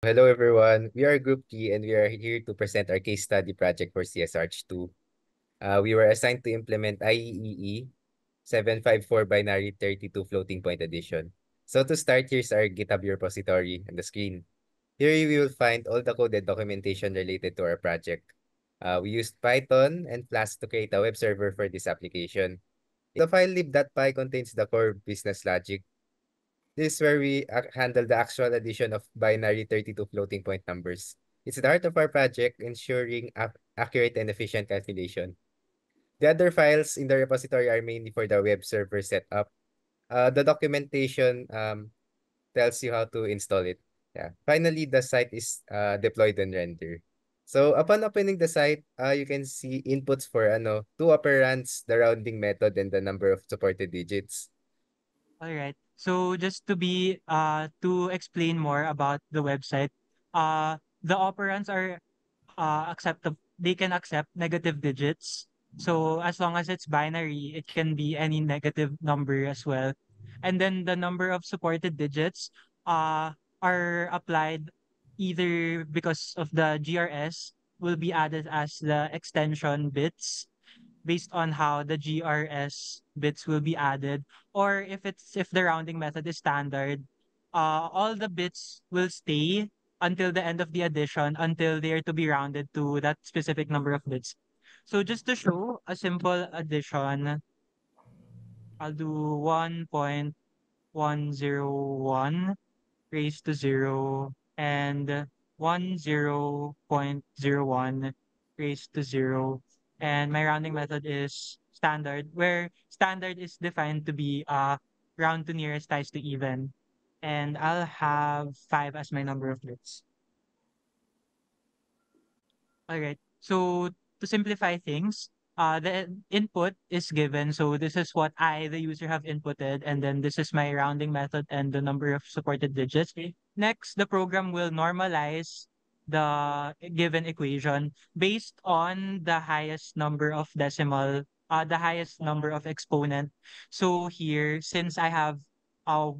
Hello everyone. We are Group Key and we are here to present our case study project for CSRH2. We were assigned to implement IEEE 754 binary 32 floating point addition. So to start, here's our GitHub repository on the screen. Here you will find all the coded documentation related to our project. We used Python and Flask to create a web server for this application. The file lib.py contains the core business logic. This is where we handle the actual addition of binary 32 floating point numbers. It's the heart of our project, ensuring accurate and efficient calculation. The other files in the repository are mainly for the web server setup. The documentation tells you how to install it. Yeah. Finally, the site is deployed and rendered. So upon opening the site, you can see inputs for two operands, the rounding method, and the number of supported digits. All right. So just to explain more about the website, the operands are acceptable. They can accept negative digits. So as long as it's binary, it can be any negative number as well. And then the number of supported digits uh are applied either because of the GRS will be added as the extension bits based on how the GRS bits will be added, or if the rounding method is standard, all the bits will stay until the end of the addition until they are to be rounded to that specific number of bits. So just to show a simple addition, I'll do 1.101 raised to 0 and 10.01 raised to 0. And my rounding method is standard, where standard is defined to be round to nearest ties to even. And I'll have 5 as my number of bits. All right. So to simplify things, the input is given. So this is what the user, have inputted, and then this is my rounding method and the number of supported digits. Okay. Next, the program will normalize the given equation based on the highest number of the highest number of exponent. So here, since I have uh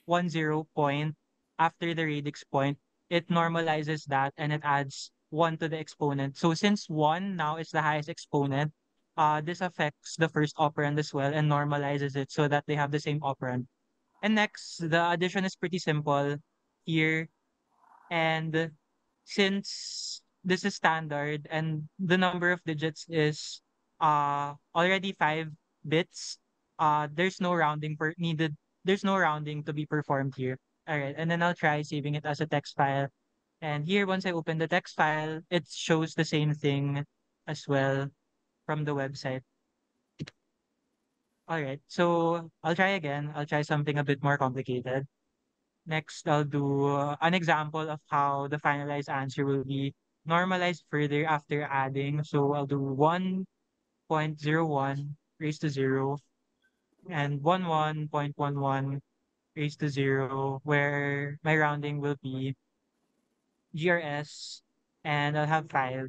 10 point after the radix point, it normalizes that and it adds 1 to the exponent. So since 1 now is the highest exponent, this affects the first operand as well and normalizes it so that they have the same operand. And next, the addition is pretty simple here. And since this is standard and the number of digits is already 5 bits, there's no rounding per needed. There's no rounding to be performed here. All right, and then I'll try saving it as a text file. And here, once I open the text file, it shows the same thing as well from the website. All right, so I'll try again. I'll try something a bit more complicated. Next, I'll do an example of how the finalized answer will be normalized further after adding. So I'll do 1.01 raised to 0 and 11.11 raised to 0, where my rounding will be GRS, and I'll have 5.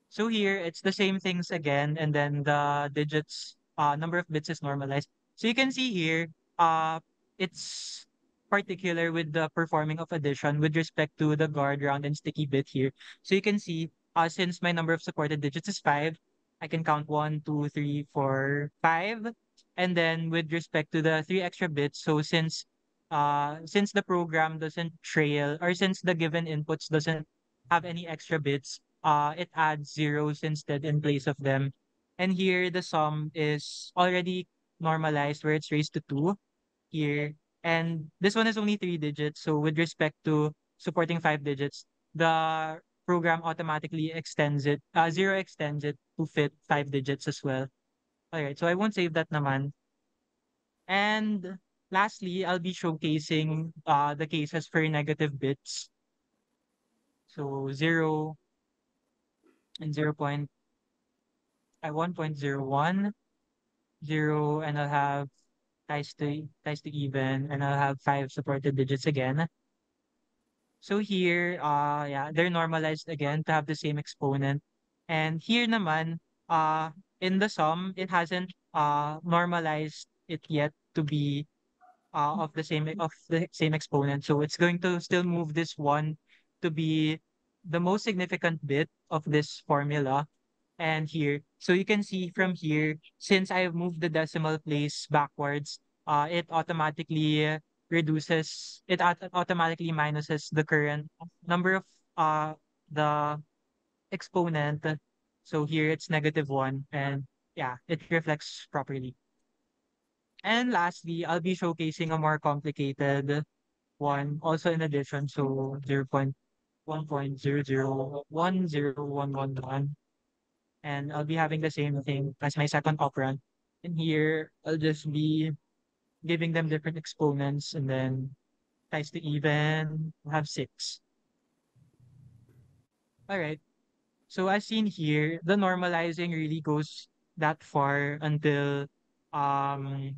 So here, it's the same things again, and then the digits, number of bits is normalized. So you can see here, uh, it's particular with the performing of addition with respect to the guard, round, and sticky bit here. So you can see, since my number of supported digits is 5, I can count 1, 2, 3, 4, 5. And then with respect to the 3 extra bits, so since the program doesn't trail, or since the given inputs doesn't have any extra bits, it adds zeros instead in place of them. And here the sum is already normalized where it's raised to 2 here. And this one is only 3 digits. So with respect to supporting 5 digits, the program automatically extends it, 0 extends it to fit 5 digits as well. All right, so I won't save that naman. And lastly, I'll be showcasing the cases for negative bits. So 0 and 1.01, 0, and I'll have ties to even, and I'll have 5 supported digits again. So here, yeah, they're normalized again to have the same exponent. And here naman, in the sum, it hasn't normalized it yet to be of the same exponent. So it's going to still move this one to be the most significant bit of this formula. And here, so you can see from here, since I have moved the decimal place backwards, it automatically automatically minuses the current number of the exponent. So here it's -1, and yeah, it reflects properly. And lastly, I'll be showcasing a more complicated one, also in addition, so 0.1.00101111. And I'll be having the same thing as my second operand. And here, I'll just be giving them different exponents and then ties to even, we'll have 6. All right. So as seen here, the normalizing really goes that far until um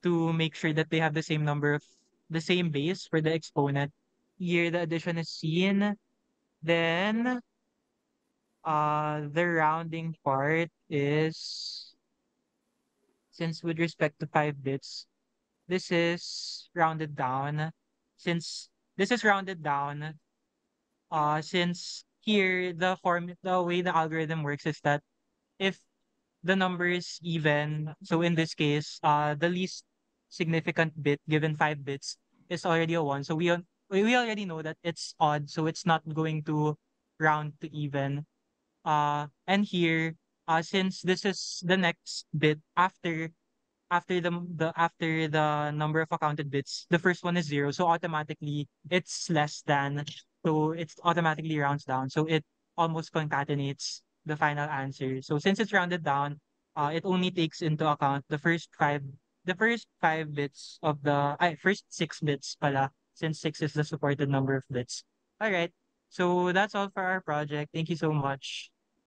to make sure that they have the same number of the same base for the exponent. Here the addition is seen. Then the rounding part is, since with respect to 5 bits, this is rounded down. Since this is rounded down, since here the way the algorithm works is that if the number is even, so in this case, the least significant bit given 5 bits is already a one. So we already know that it's odd, so it's not going to round to even. And here, since this is the next bit after the number of accounted bits, the first one is 0, so automatically it's less than, so it automatically rounds down. So it almost concatenates the final answer. So since it's rounded down, it only takes into account the first 5 bits of first 6 bits pala, since 6 is the supported number of bits. All right. So that's all for our project. Thank you so much.